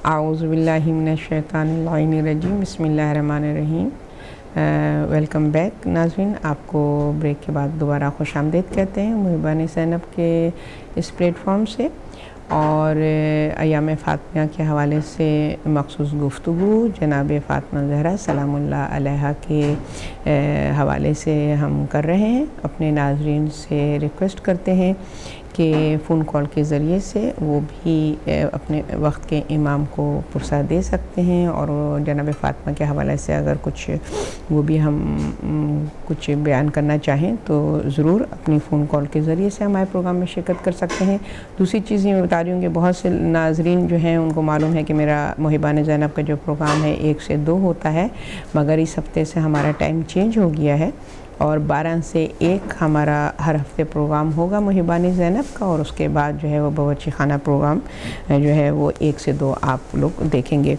اعوذ باللہ من الشیطان الرجیم بسم اللہ الرحمن الرحیم۔ ویلکم بیک ناظرین، آپ کو بریک کے بعد دوبارہ خوش آمدید کہتے ہیں محبان زینب کے اس پلیٹ فارم سے، اور ایام فاطمیہ کے حوالے سے مخصوص گفتگو جناب فاطمہ زہرا سلام اللہ علیہا کے حوالے سے ہم کر رہے ہیں۔ اپنے ناظرین سے ریکویسٹ کرتے ہیں کہ فون کال کے ذریعے سے وہ بھی اپنے وقت کے امام کو پرسہ دے سکتے ہیں، اور جناب فاطمہ کے حوالے سے اگر کچھ وہ بھی ہم کچھ بیان کرنا چاہیں تو ضرور اپنی فون کال کے ذریعے سے ہمارے پروگرام میں شرکت کر سکتے ہیں۔ دوسری چیز یہ بتا رہی ہوں کہ بہت سے ناظرین جو ہیں ان کو معلوم ہے کہ میرا محبان زینب کا جو پروگرام ہے 1 سے 2 ہوتا ہے، مگر اس ہفتے سے ہمارا ٹائم چینج ہو گیا ہے اور 12 سے 1 ہمارا ہر ہفتے پروگرام ہوگا محبان زینب کا، اور اس کے بعد جو ہے وہ باورچی خانہ پروگرام جو ہے وہ 1 سے 2 آپ لوگ دیکھیں گے۔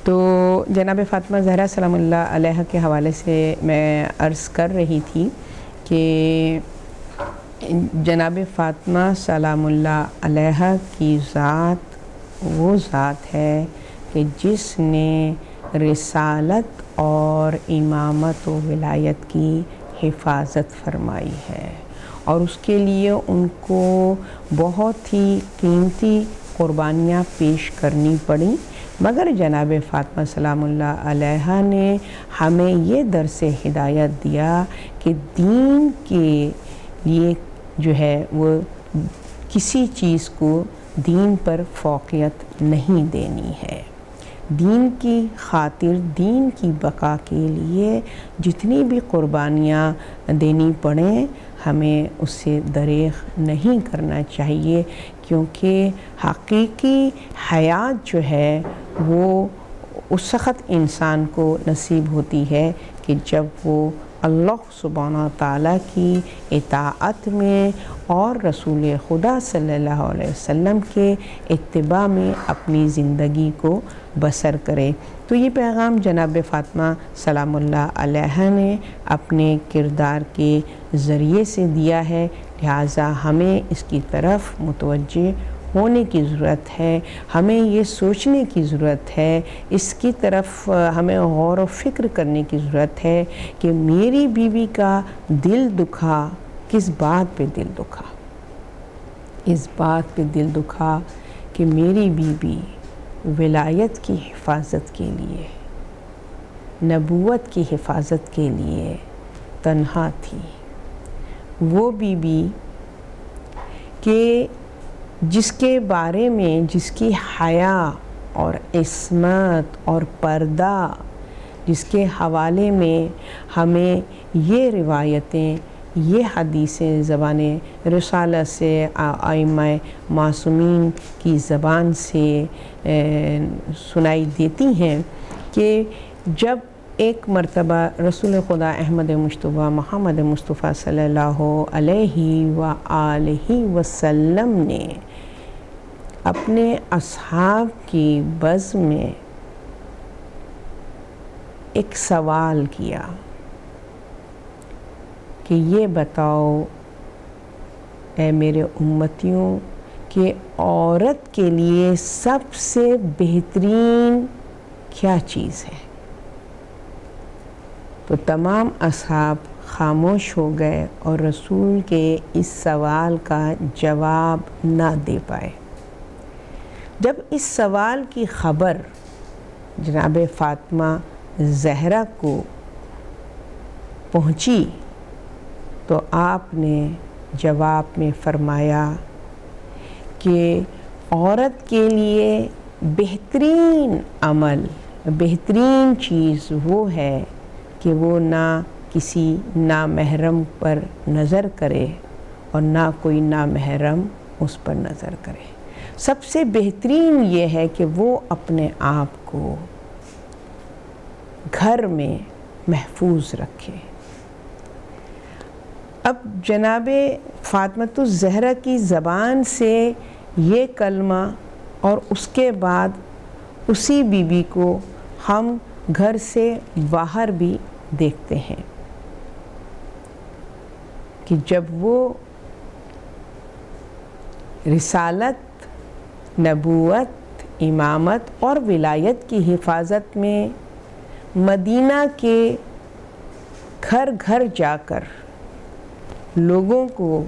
تو جناب فاطمہ زہرا سلام اللہ علیہا کے حوالے سے میں عرض کر رہی تھی کہ جناب فاطمہ سلام اللہ علیہا کی ذات وہ ذات ہے کہ جس نے رسالت اور امامت و ولایت کی حفاظت فرمائی ہے، اور اس کے لیے ان کو بہت ہی قیمتی قربانیاں پیش کرنی پڑیں، مگر جناب فاطمہ سلام اللہ علیہا نے ہمیں یہ درس ہدایت دیا کہ دین کے لیے جو ہے وہ کسی چیز کو دین پر فوقیت نہیں دینی ہے۔ دین کی خاطر، دین کی بقا کے لیے جتنی بھی قربانیاں دینی پڑیں ہمیں اس سے دریغ نہیں کرنا چاہیے، کیونکہ حقیقی حیات جو ہے وہ اس وقت انسان کو نصیب ہوتی ہے کہ جب وہ اللہ سبحانہ تعالیٰ کی اطاعت میں اور رسول خدا صلی اللہ علیہ وسلم کے اتباع میں اپنی زندگی کو بسر کرے۔ تو یہ پیغام جناب فاطمہ سلام اللہ علیہا نے اپنے کردار کے ذریعے سے دیا ہے، لہٰذا ہمیں اس کی طرف متوجہ ہونے کی ضرورت ہے، ہمیں یہ سوچنے کی ضرورت ہے، اس کی طرف ہمیں غور و فکر کرنے کی ضرورت ہے کہ میری بیوی کا دل دکھا، کس بات پہ دل دکھا؟ اس بات پہ دل دکھا کہ میری بیوی ولایت کی حفاظت کے لیے، نبوت کی حفاظت کے لیے تنہا تھی۔ وہ بیوی کہ جس کے بارے میں، جس کی حیا اور عصمت اور پردہ، جس کے حوالے میں ہمیں یہ روایتیں، یہ حدیثیں زبان رسالہ سے، ائمہ معصومین کی زبان سے سنائی دیتی ہیں کہ جب ایک مرتبہ رسول خدا احمد مجتبیٰ محمد مصطفیٰ صلی اللہ علیہ وآلہ وسلم نے اپنے اصحاب کی بزم میں ایک سوال کیا کہ یہ بتاؤ اے میرے امتیوں کہ عورت کے لیے سب سے بہترین کیا چیز ہے؟ تو تمام اصحاب خاموش ہو گئے اور رسول کے اس سوال کا جواب نہ دے پائے۔ جب اس سوال کی خبر جناب فاطمہ زہرا کو پہنچی تو آپ نے جواب میں فرمایا کہ عورت کے لیے بہترین عمل، بہترین چیز وہ ہے کہ وہ نہ کسی نامحرم پر نظر کرے اور نہ کوئی نامحرم اس پر نظر کرے۔ سب سے بہترین یہ ہے کہ وہ اپنے آپ کو گھر میں محفوظ رکھے۔ اب جناب فاطمۃ الزہرا کی زبان سے یہ کلمہ، اور اس کے بعد اسی بیوی کو ہم گھر سے باہر بھی دیکھتے ہیں کہ جب وہ رسالت، نبوت، امامت اور ولایت کی حفاظت میں مدینہ کے گھر گھر جا کر لوگوں کو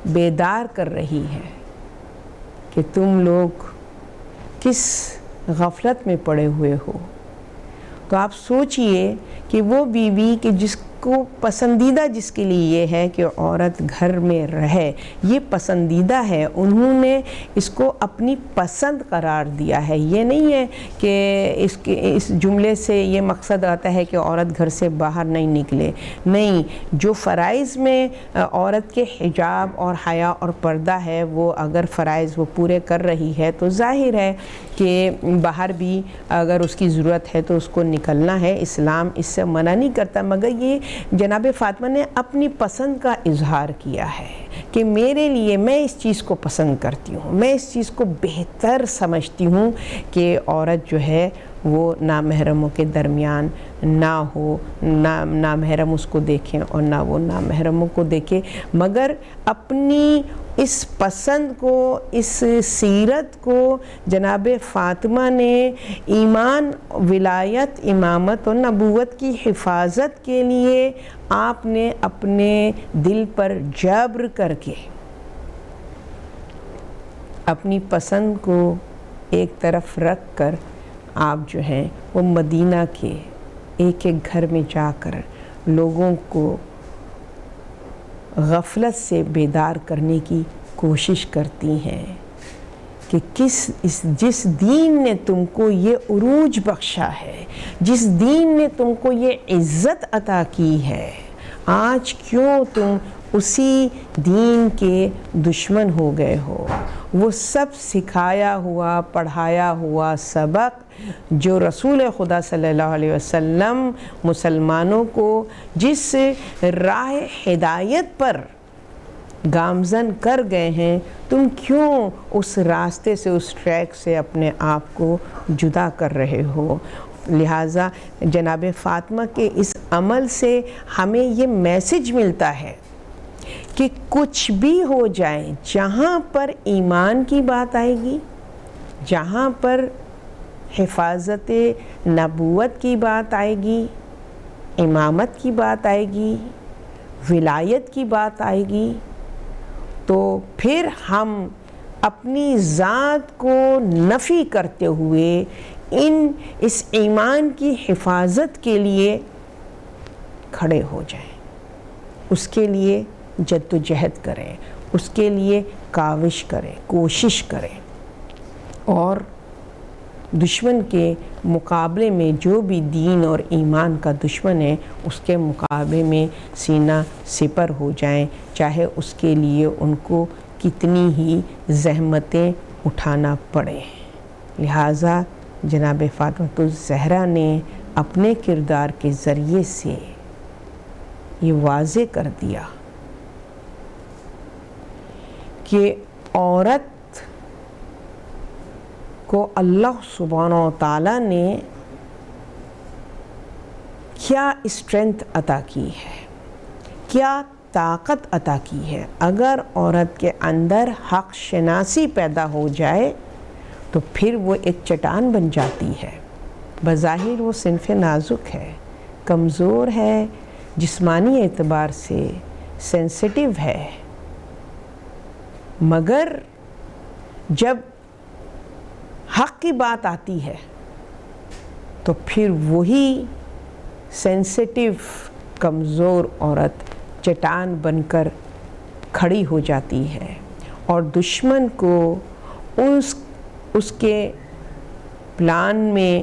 بیدار کر رہی ہے کہ تم لوگ کس غفلت میں پڑے ہوئے ہو۔ تو آپ سوچئے کہ وہ بیوی کہ جس کو پسندیدہ جس کے لیے یہ ہے کہ عورت گھر میں رہے، یہ پسندیدہ ہے، انہوں نے اس کو اپنی پسند قرار دیا ہے۔ یہ نہیں ہے کہ اس جملے سے یہ مقصد آتا ہے کہ عورت گھر سے باہر نہیں نکلے، نہیں، جو فرائض میں عورت کے حجاب اور حیا اور پردہ ہے، وہ اگر فرائض وہ پورے کر رہی ہے تو ظاہر ہے کہ باہر بھی اگر اس کی ضرورت ہے تو اس کو نکلنا ہے، اسلام اس سے منع نہیں کرتا۔ مگر یہ جناب فاطمہ نے اپنی پسند کا اظہار کیا ہے کہ میرے لیے، میں اس چیز کو پسند کرتی ہوں، میں اس چیز کو بہتر سمجھتی ہوں کہ عورت جو ہے وہ نامحرموں کے درمیان نہ ہو، نامحرم اس کو دیکھیں اور نہ وہ نامحرموں کو دیکھے۔ مگر اپنی اس پسند کو، اس سیرت کو جناب فاطمہ نے ایمان، ولایت، امامت اور نبوت کی حفاظت کے لیے آپ نے اپنے دل پر جبر کر کے اپنی پسند کو ایک طرف رکھ کر آپ جو ہیں وہ مدینہ کے ایک ایک گھر میں جا کر لوگوں کو غفلت سے بیدار کرنے کی کوشش کرتی ہیں کہ جس دین نے تم کو یہ عروج بخشا ہے، جس دین نے تم کو یہ عزت عطا کی ہے، آج کیوں تم اسی دین کے دشمن ہو گئے ہو؟ وہ سب سکھایا ہوا، پڑھایا ہوا سبق جو رسول خدا صلی اللہ علیہ وسلم مسلمانوں کو جس راہ ہدایت پر گامزن کر گئے ہیں، تم کیوں اس راستے سے، اس ٹریک سے اپنے آپ کو جدا کر رہے ہو؟ لہٰذا جناب فاطمہ کے اس عمل سے ہمیں یہ میسج ملتا ہے کہ کچھ بھی ہو جائے، جہاں پر ایمان کی بات آئے گی، جہاں پر حفاظت نبوت کی بات آئے گی، امامت کی بات آئے گی، ولایت کی بات آئے گی، تو پھر ہم اپنی ذات کو نفی کرتے ہوئے اس ایمان کی حفاظت کے لیے کھڑے ہو جائیں، اس کے لیے جد و جہد کریں، اس کے لیے کاوش کریں، کوشش کریں، اور دشمن کے مقابلے میں جو بھی دین اور ایمان کا دشمن ہے اس کے مقابلے میں سینہ سپر ہو جائیں، چاہے اس کے لیے ان کو کتنی ہی زحمتیں اٹھانا پڑے۔ لہٰذا جناب فاطمہ الزہرا نے اپنے کردار کے ذریعے سے یہ واضح کر دیا کہ عورت کو اللہ سبحانہ و تعالیٰ نے کیا اسٹرینتھ عطا کی ہے، کیا طاقت عطا کی ہے۔ اگر عورت کے اندر حق شناسی پیدا ہو جائے تو پھر وہ ایک چٹان بن جاتی ہے۔ بظاہر وہ صنف نازک ہے، کمزور ہے، جسمانی اعتبار سے سینسٹیو ہے، مگر جب حق کی بات آتی ہے تو پھر وہی سینسٹیو کمزور عورت چٹان بن کر کھڑی ہو جاتی ہے اور دشمن کو اس کے پلان میں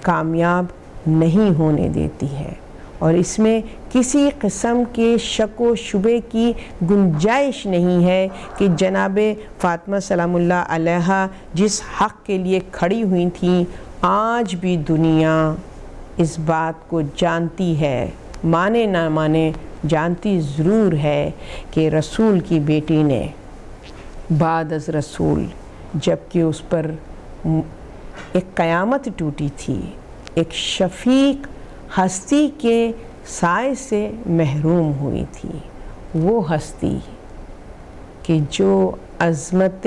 کامیاب نہیں ہونے دیتی ہے، اور اس میں کسی قسم کے شک و شبے کی گنجائش نہیں ہے کہ جناب فاطمہ سلام اللہ علیہا جس حق کے لیے کھڑی ہوئی تھیں، آج بھی دنیا اس بات کو جانتی ہے، مانے نہ مانے جانتی ضرور ہے کہ رسول کی بیٹی نے بعد از رسول، جب کہ اس پر ایک قیامت ٹوٹی تھی، ایک شفیق ہستی کے سائے سے محروم ہوئی تھی، وہ ہستی کہ جو عظمت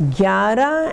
11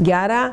11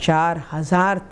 4000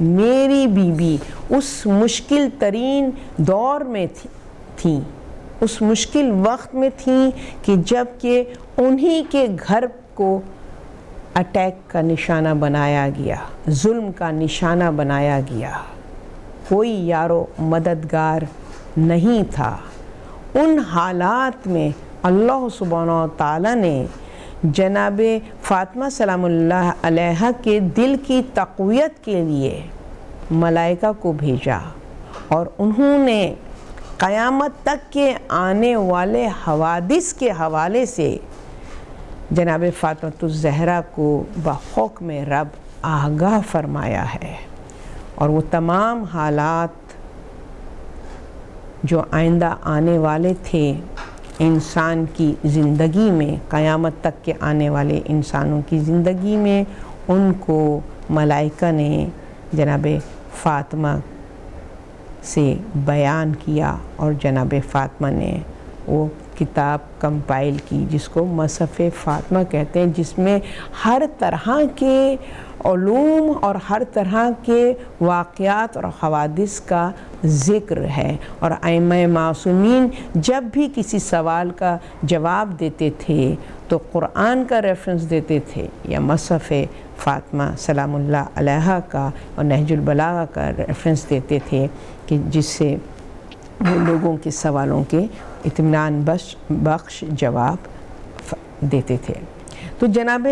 میری بیوی اس مشکل ترین دور میں تھیں، اس مشکل وقت میں تھیں کہ جب کہ انہی کے گھر کو اٹیک کا نشانہ بنایا گیا، ظلم کا نشانہ بنایا گیا، کوئی یارو مددگار نہیں تھا۔ ان حالات میں اللہ سبحانہ و تعالیٰ نے جناب فاطمہ سلام اللہ علیہا کے دل کی تقویت کے لیے ملائکہ کو بھیجا، اور انہوں نے قیامت تک کے آنے والے حوادث کے حوالے سے جناب فاطمہ الزہرا کو بحکم رب آگاہ فرمایا ہے، اور وہ تمام حالات جو آئندہ آنے والے تھے انسان کی زندگی میں، قیامت تک کے آنے والے انسانوں کی زندگی میں، ان کو ملائکہ نے جناب فاطمہ سے بیان کیا، اور جناب فاطمہ نے وہ کتاب کمپائل کی جس کو مصحف فاطمہ کہتے ہیں، جس میں ہر طرح کے علوم اور ہر طرح کے واقعات اور حوادث کا ذکر ہے، اور ائمہ معصومین جب بھی کسی سوال کا جواب دیتے تھے تو قرآن کا ریفرنس دیتے تھے یا مصحف فاطمہ سلام اللہ علیہا کا اور نہج البلاغہ کا ریفرنس دیتے تھے، کہ جس سے وہ لوگوں کے سوالوں کے اطمینان بخش جواب دیتے تھے۔ تو جناب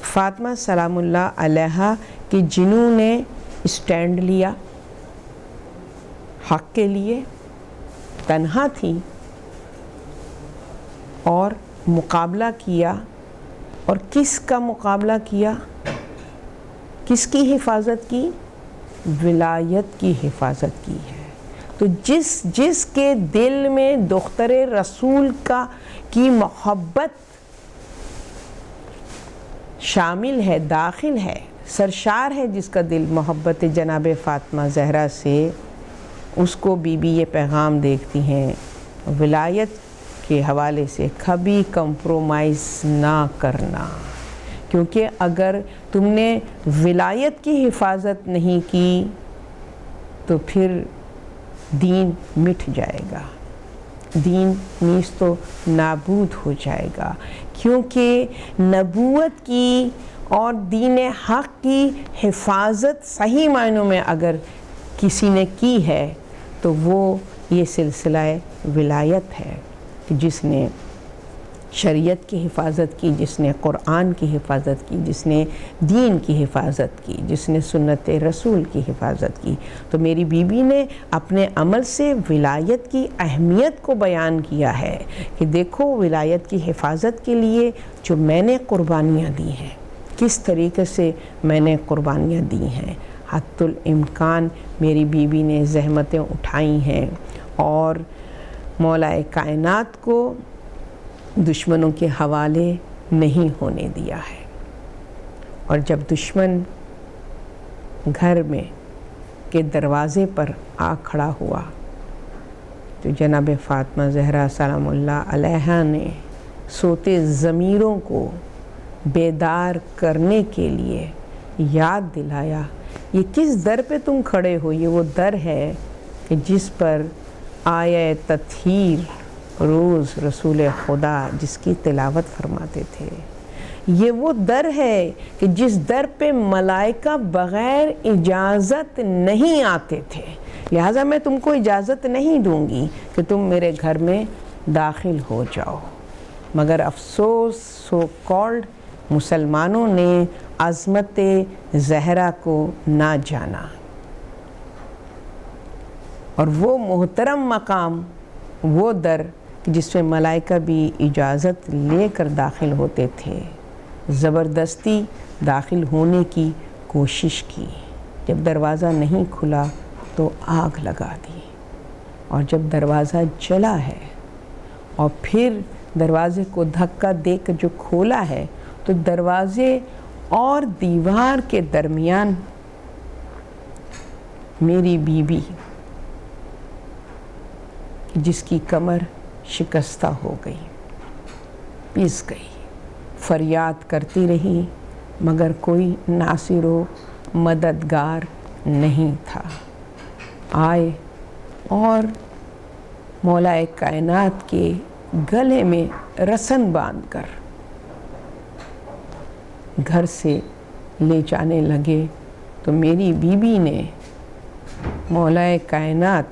فاطمہ سلام اللہ علیہا کہ جنہوں نے اسٹینڈ لیا حق کے لیے، تنہا تھی اور مقابلہ کیا، اور کس کا مقابلہ کیا، کس کی حفاظت کی؟ ولایت کی حفاظت کی ہے۔ تو جس کے دل میں دختر رسول کی محبت شامل ہے، داخل ہے، سرشار ہے، جس کا دل محبت جناب فاطمہ زہرا سے، اس کو بی بی یہ پیغام دیکھتی ہیں، ولایت کے حوالے سے کبھی کمپرومائز نہ کرنا، کیونکہ اگر تم نے ولایت کی حفاظت نہیں کی تو پھر دین مٹ جائے گا، دین نیز تو نابود ہو جائے گا، کیونکہ نبوت کی اور دین حق کی حفاظت صحیح معنوں میں اگر کسی نے کی ہے تو وہ یہ سلسلہ ولایت ہے، کہ جس نے شریعت کی حفاظت کی، جس نے قرآن کی حفاظت کی، جس نے دین کی حفاظت کی، جس نے سنت رسول کی حفاظت کی۔ تو میری بیوی نے اپنے عمل سے ولایت کی اہمیت کو بیان کیا ہے، کہ دیکھو ولایت کی حفاظت کے لیے جو میں نے قربانیاں دی ہیں، کس طریقے سے میں نے قربانیاں دی ہیں، حتی الامکان میری بیوی نے زحمتیں اٹھائی ہیں، اور مولا کائنات کو دشمنوں کے حوالے نہیں ہونے دیا ہے۔ اور جب دشمن گھر میں کے دروازے پر آ کھڑا ہوا تو جناب فاطمہ زہرا سلام اللہ علیہا نے سوتے ضمیروں کو بیدار کرنے کے لیے یاد دلایا، یہ کس در پہ تم کھڑے ہو؟ یہ وہ در ہے کہ جس پر آیہ تطہیر روز رسول خدا جس کی تلاوت فرماتے تھے، یہ وہ در ہے کہ جس در پہ ملائکہ بغیر اجازت نہیں آتے تھے، لہٰذا میں تم کو اجازت نہیں دوں گی کہ تم میرے گھر میں داخل ہو جاؤ۔ مگر افسوس سو کالڈ مسلمانوں نے عظمت زہرا کو نہ جانا، اور وہ محترم مقام، وہ در جس میں ملائکہ بھی اجازت لے کر داخل ہوتے تھے، زبردستی داخل ہونے کی کوشش کی، جب دروازہ نہیں کھلا تو آگ لگا دی، اور جب دروازہ جلا ہے اور پھر دروازے کو دھکا دے کر جو کھولا ہے تو دروازے اور دیوار کے درمیان میری بیوی جس کی کمر شکستہ ہو گئی، پس گئی، فریاد کرتی رہی، مگر کوئی ناصر و مددگار نہیں تھا، آئے اور مولا کائنات کے گلے میں رسن باندھ کر گھر سے لے جانے لگے، تو میری بیوی نے مولا کائنات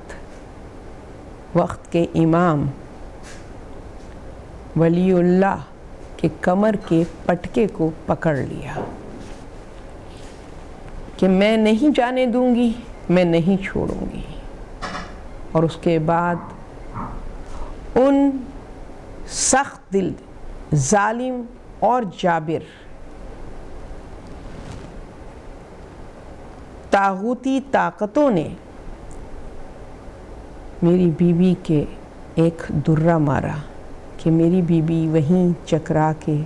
وقت کے امام ولی اللہ کے کمر کے پٹکے کو پکڑ لیا کہ میں نہیں جانے دوں گی، میں نہیں چھوڑوں گی۔ اور اس کے بعد ان سخت دل ظالم اور جابر طاغوتی طاقتوں نے میری بیوی کے ایک درہ مارا کہ میری بیوی وہیں چکرا کے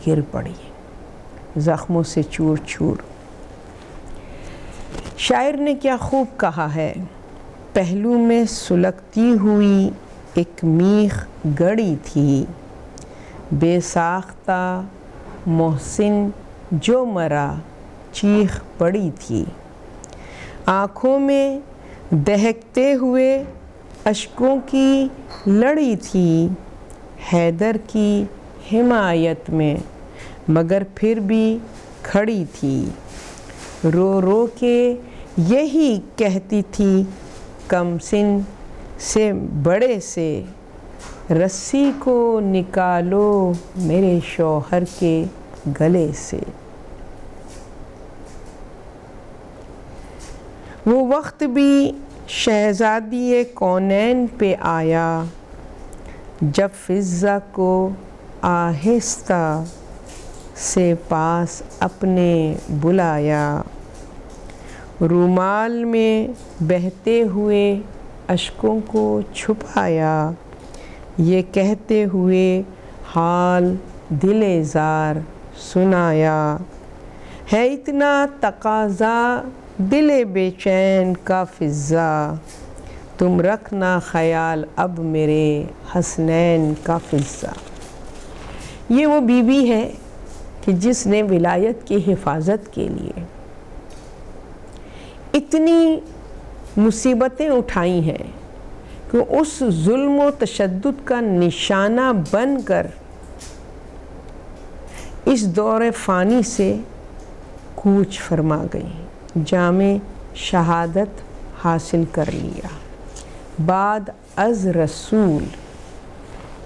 گر پڑی، زخموں سے چور چور۔ شاعر نے کیا خوب کہا ہے، پہلو میں سلگتی ہوئی ایک میخ گڑی تھی، بے ساختہ محسن جو مرا چیخ پڑی تھی، آنکھوں میں دہکتے ہوئے اشکوں کی لڑی تھی، حیدر کی حمایت میں مگر پھر بھی کھڑی تھی، رو رو کے یہی کہتی تھی کم سن سے بڑے سے، رسی کو نکالو میرے شوہر کے گلے سے۔ وہ وقت بھی شہزادی کونین پہ آیا، جب فضہ کو آہستہ سے پاس اپنے بلایا، رومال میں بہتے ہوئے اشکوں کو چھپایا، یہ کہتے ہوئے حال دل زار سنایا، ہے اتنا تقاضا دل بے چین کا فضہ، تم رکھنا خیال اب میرے حسنین کا فضہ۔ یہ وہ بیوی ہے کہ جس نے ولایت کی حفاظت کے لیے اتنی مصیبتیں اٹھائی ہیں کہ اس ظلم و تشدد کا نشانہ بن کر اس دور فانی سے کوچ فرما گئی، جامِ شہادت حاصل کر لیا، بعد از رسول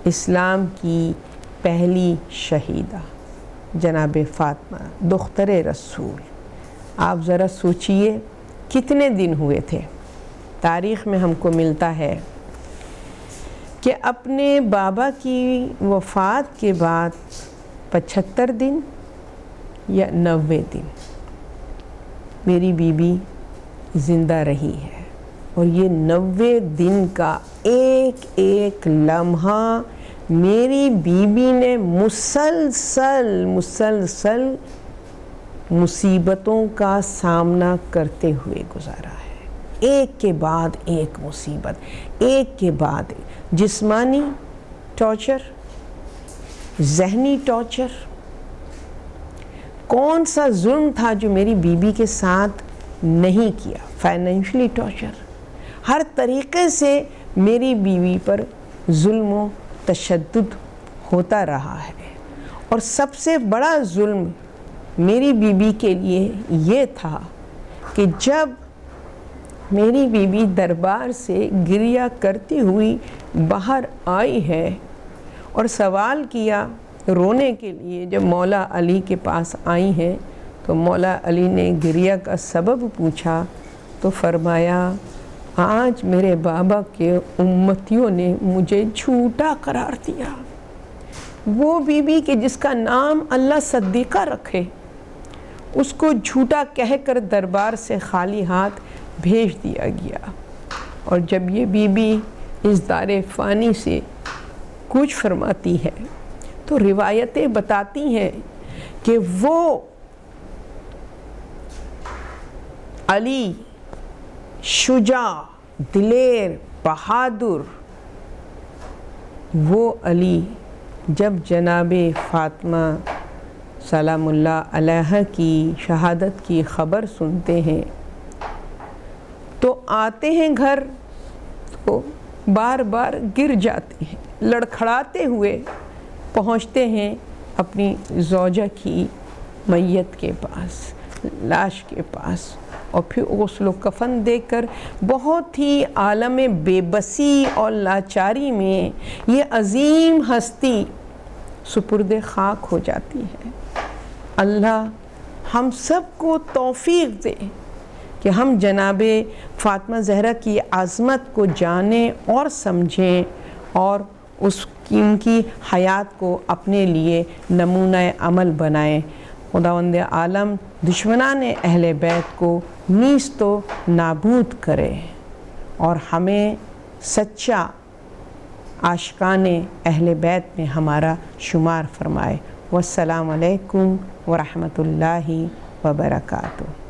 اسلام کی پہلی شہیدہ جناب فاطمہ دختر رسول۔ آپ ذرا سوچئے کتنے دن ہوئے تھے؟ تاریخ میں ہم کو ملتا ہے کہ اپنے بابا کی وفات کے بعد 75 دن یا 90 دن میری بیوی زندہ رہی ہے، اور یہ 90 دن کا ایک ایک لمحہ میری بیوی نے مسلسل مصیبتوں کا سامنا کرتے ہوئے گزارا ہے، ایک کے بعد ایک مصیبت، ایک کے بعد جسمانی ٹارچر، ذہنی ٹارچر۔ کون سا ظلم تھا جو میری بیوی کے ساتھ نہیں کیا؟ فائنینشلی ٹارچر، ہر طریقے سے میری بیوی پر ظلم و تشدد ہوتا رہا ہے، اور سب سے بڑا ظلم میری بیوی کے لیے یہ تھا کہ جب میری بیوی دربار سے گریہ کرتی ہوئی باہر آئی ہے اور سوال کیا رونے کے لیے، جب مولا علی کے پاس آئی ہیں تو مولا علی نے گریہ کا سبب پوچھا تو فرمایا آج میرے بابا کے امتیوں نے مجھے جھوٹا قرار دیا۔ وہ بیوی کہ جس کا نام اللہ صدیقہ رکھے، اس کو جھوٹا کہہ کر دربار سے خالی ہاتھ بھیج دیا گیا، اور جب یہ بیوی اس دار فانی سے کوچ فرماتی ہے تو روایتیں بتاتی ہیں کہ وہ علی شجاع، دلیر، بہادر، وہ علی جب جناب فاطمہ سلام اللہ علیہ کی شہادت کی خبر سنتے ہیں تو آتے ہیں گھر تو بار بار گر جاتے ہیں، لڑکھڑاتے ہوئے پہنچتے ہیں اپنی زوجہ کی میت کے پاس، لاش کے پاس، اور پھر غسل و کفن دے کر بہت ہی عالم بے بسی اور لاچاری میں یہ عظیم ہستی سپرد خاک ہو جاتی ہے۔ اللہ ہم سب کو توفیق دے کہ ہم جناب فاطمہ زہرا کی عظمت کو جانیں اور سمجھیں اور ان کی حیات کو اپنے لیے نمونہ عمل بنائیں۔ خداوند عالم دشمنان اہل بیت کو نیست و نابود کرے اور ہمیں سچا عاشقان اہل بیت میں ہمارا شمار فرمائے۔ والسلام علیکم ورحمۃ اللہ وبرکاتہ۔